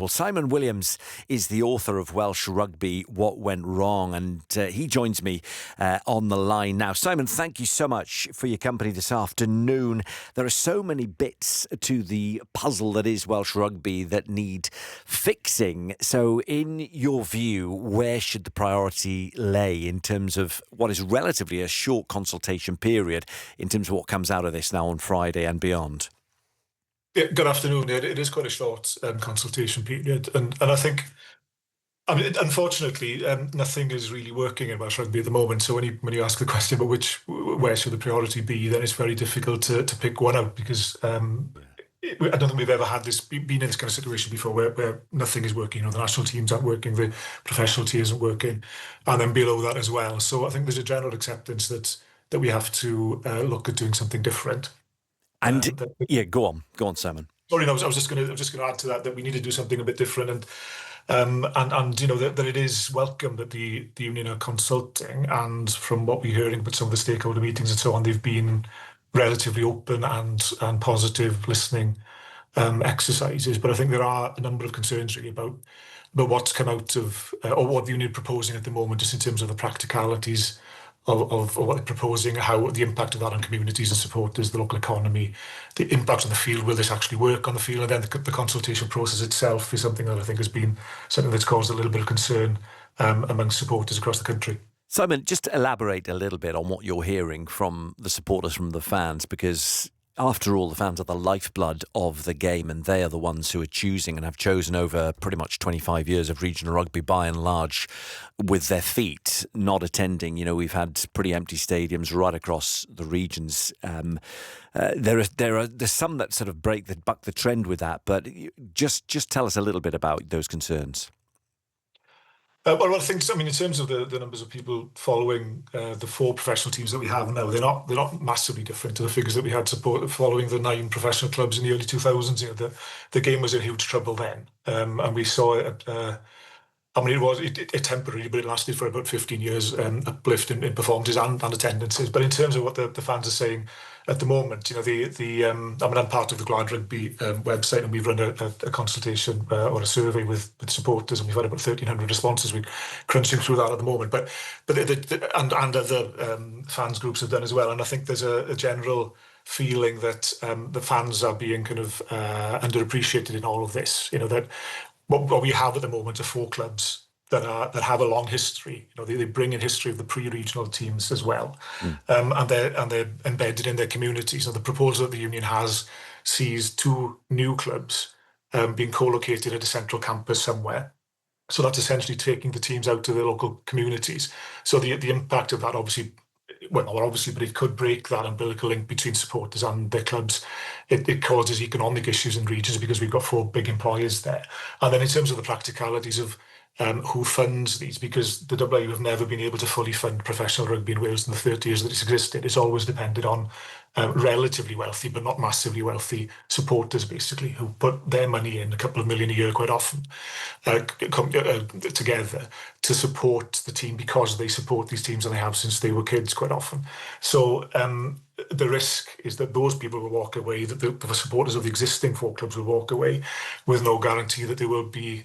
Well, Simon Williams is the author of Welsh Rugby, What Went Wrong, and he joins me on the line now. Simon, thank you so much for your company this afternoon. There are so many bits to the puzzle that is Welsh Rugby that need fixing. So in your view, where should the priority lay in terms of what is relatively a short consultation period in terms of what comes out of this now on Friday and beyond? Yeah, good afternoon. It is quite a short consultation period, and I think, unfortunately, nothing is really working in Welsh Rugby at the moment. So when you ask the question about where should the priority be, then it's very difficult to pick one out because I don't think we've ever had been in this kind of situation before where nothing is working. The national teams aren't working, the professional team isn't working, and then below that as well. So I think there's a general acceptance that we have to look at doing something different. And go on, Simon. Sorry, no, I was just going to add to that we need to do something a bit different, and that it is welcome that the union are consulting, and from what we're hearing about some of the stakeholder meetings and so on, they've been relatively open and positive listening exercises. But I think there are a number of concerns really about what's come out of or what the union are proposing at the moment, just in terms of the practicalities of what they're proposing, how the impact of that on communities and supporters, the local economy, the impact on the field, will this actually work on the field? And then the consultation process itself is something that I think has been something that's caused a little bit of concern among supporters across the country. Simon, just elaborate a little bit on what you're hearing from the supporters, from the fans, because after all, the fans are the lifeblood of the game, and they are the ones who are choosing and have chosen over pretty much 25 years of regional rugby, by and large, with their feet, not attending. We've had pretty empty stadiums right across the regions. There's some that sort of buck the trend with that, but just tell us a little bit about those concerns. Well, I think, in terms of the numbers of people following the 4 professional teams that we have now, they're not massively different to the figures that we had following the 9 professional clubs in the early 2000s. The game was in huge trouble then, and we saw it. It temporarily, but it lasted for about 15 years, uplift in performances and attendances. But in terms of what the fans are saying at the moment, I'm part of the Gwladrugby website, and we've run a consultation or a survey with supporters, and we've had about 1,300 responses. We're crunching through that at the moment, but other fans groups have done as well. And I think there's a general feeling that the fans are being kind of underappreciated in all of this. That what we have at the moment are 4 clubs that have a long history. They bring in history of the pre-regional teams as well, and they're embedded in their communities. So the proposal that the union has sees 2 new clubs being co-located at a central campus somewhere. So that's essentially taking the teams out to their local communities. So the impact of that, obviously, but it could break that umbilical link between supporters and their clubs. It causes economic issues in regions because we've got 4 big employers there. And then in terms of the practicalities of who funds these, because the WRU have never been able to fully fund professional rugby in Wales in the 30 years that it's existed. It's always depended on relatively wealthy, but not massively wealthy supporters, basically, who put their money in, a couple of million a year quite often, together to support the team, because they support these teams and they have since they were kids quite often. So the risk is that those people will walk away, that the supporters of the existing 4 clubs will walk away with no guarantee that there will be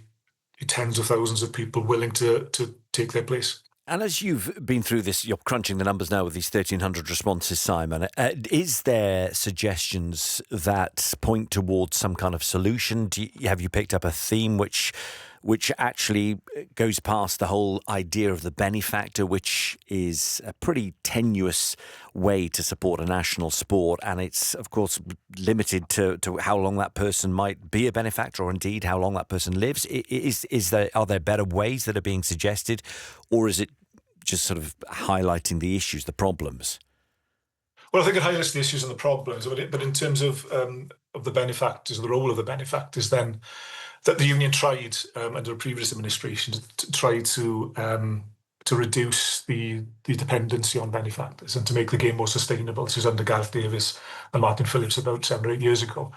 tens of thousands of people willing to take their place. And as you've been through this, you're crunching the numbers now with these 1,300 responses, Simon. Is there suggestions that point towards some kind of solution? Have you picked up a theme which actually goes past the whole idea of the benefactor, which is a pretty tenuous way to support a national sport, and it's, of course, limited to how long that person might be a benefactor, or indeed how long that person lives? Are there better ways that are being suggested, or is it just sort of highlighting the issues, the problems? Well, I think it highlights the issues and the problems, but in terms of the benefactors, the role of the benefactors, then that the union tried under a previous administration to try to reduce the dependency on benefactors and to make the game more sustainable. This was under Gareth Davis and Martin Phillips about 7 or 8 years ago.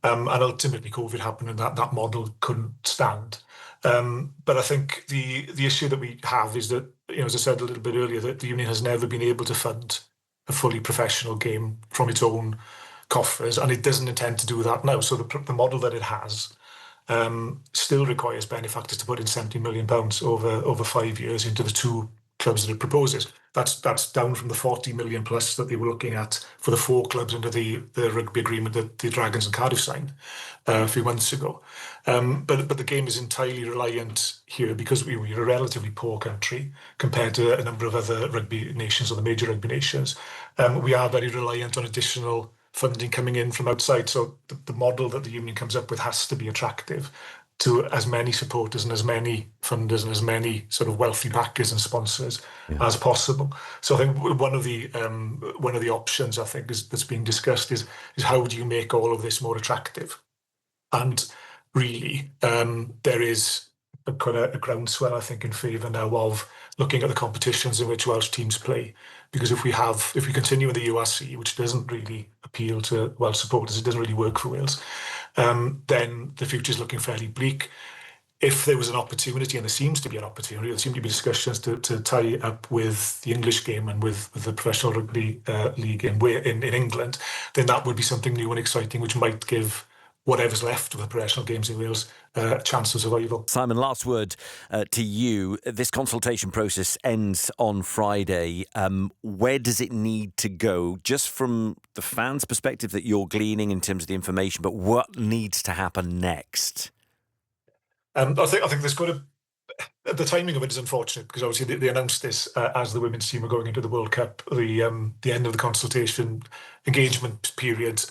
And ultimately COVID happened and that model couldn't stand. But I think the issue that we have is that, as I said a little bit earlier, that the union has never been able to fund a fully professional game from its own coffers, and it doesn't intend to do that now. So the model that it has still requires benefactors to put in £70 million over 5 years into the two clubs that it proposes. That's down from the 40 million plus that they were looking at for the four clubs under the rugby agreement that the Dragons and Cardiff signed a few months ago. But the game is entirely reliant here because we're a relatively poor country compared to a number of other rugby nations or the major rugby nations. We are very reliant on additional funding coming in from outside. So the model that the union comes up with has to be attractive to as many supporters and as many funders and as many sort of wealthy backers and sponsors as possible. So I think one of the options I think that's being discussed is how do you make all of this more attractive? And really, there is quite a groundswell, I think, in favour now of looking at the competitions in which Welsh teams play. Because if we continue in the URC, which doesn't really appeal to Welsh supporters, it doesn't really work for Wales, then the future is looking fairly bleak. If there was an opportunity, and there seems to be an opportunity, there seem to be discussions to tie up with the English game and with the Professional Rugby League in England, then that would be something new and exciting, which might give whatever's left of the professional games in Wales a chance of survival. Simon, last word to you. This consultation process ends on Friday. Where does it need to go, just from the fans' perspective that you're gleaning in terms of the information, but what needs to happen next? I think there's going to... The timing of it is unfortunate because obviously they announced this as the women's team were going into the World Cup. The end of the consultation engagement period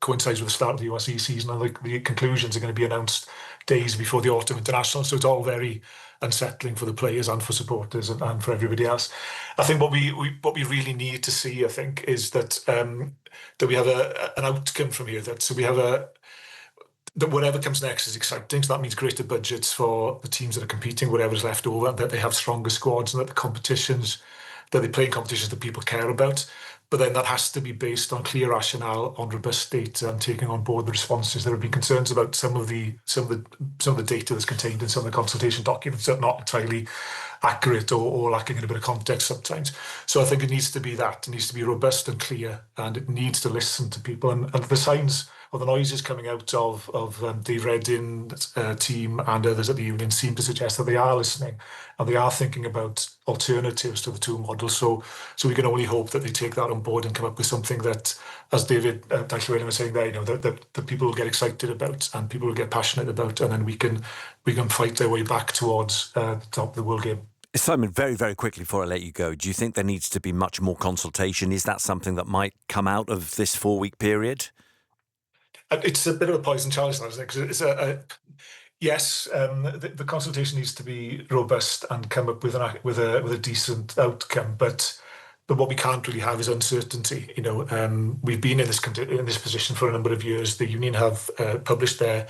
coincides with the start of the URC season, and the conclusions are going to be announced days before the autumn international. So it's all very unsettling for the players and for supporters and for everybody else. I think what we really need to see, I think, is that we have an outcome from here. That whatever comes next is exciting. So that means greater budgets for the teams that are competing, whatever's left over, that they have stronger squads, and that they play in competitions that people care about. But then that has to be based on clear rationale, on robust data, and taking on board the responses. There have been concerns about some of the data that's contained in some of the consultation documents that are not entirely accurate or lacking in a bit of context sometimes. So I think it needs to be that. It needs to be robust and clear, and it needs to listen to people. And the signs or the noises coming out of Dave Reddin's team and others at the union seem to suggest that they are listening and they are thinking about alternatives to the two models. So we can only hope that they take that on board and come up with something that, as David Dylan was saying there, that people will get excited about and people will get passionate about, and then we can fight our way back towards the top of the world game. Simon, very, very quickly before I let you go, do you think there needs to be much more consultation? Is that something that might come out of this 4-week period? It's a bit of a poison chalice, isn't it? Because yes, the consultation needs to be robust and come up with a decent outcome. But what we can't really have is uncertainty. We've been in this position for a number of years. The union have published their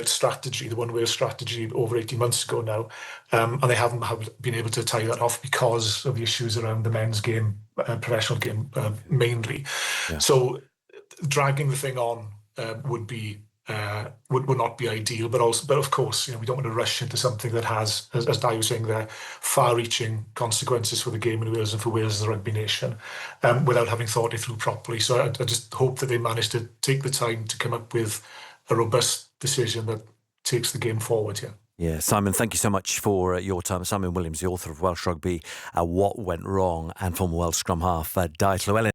strategy, the One Wales strategy, over 18 months ago now, and they haven't been able to tie that off because of the issues around the men's game, professional game mainly. Yeah. So dragging the thing on would not be ideal, but of course, we don't want to rush into something that has, as Di was saying there, far-reaching consequences for the game in Wales and for Wales as a rugby nation, without having thought it through properly. So I just hope that they manage to take the time to come up with a robust decision that takes the game forward here. Yeah, Simon, thank you so much for your time. Simon Williams, the author of Welsh Rugby, What Went Wrong, and former Welsh scrum half, Di Llewellyn.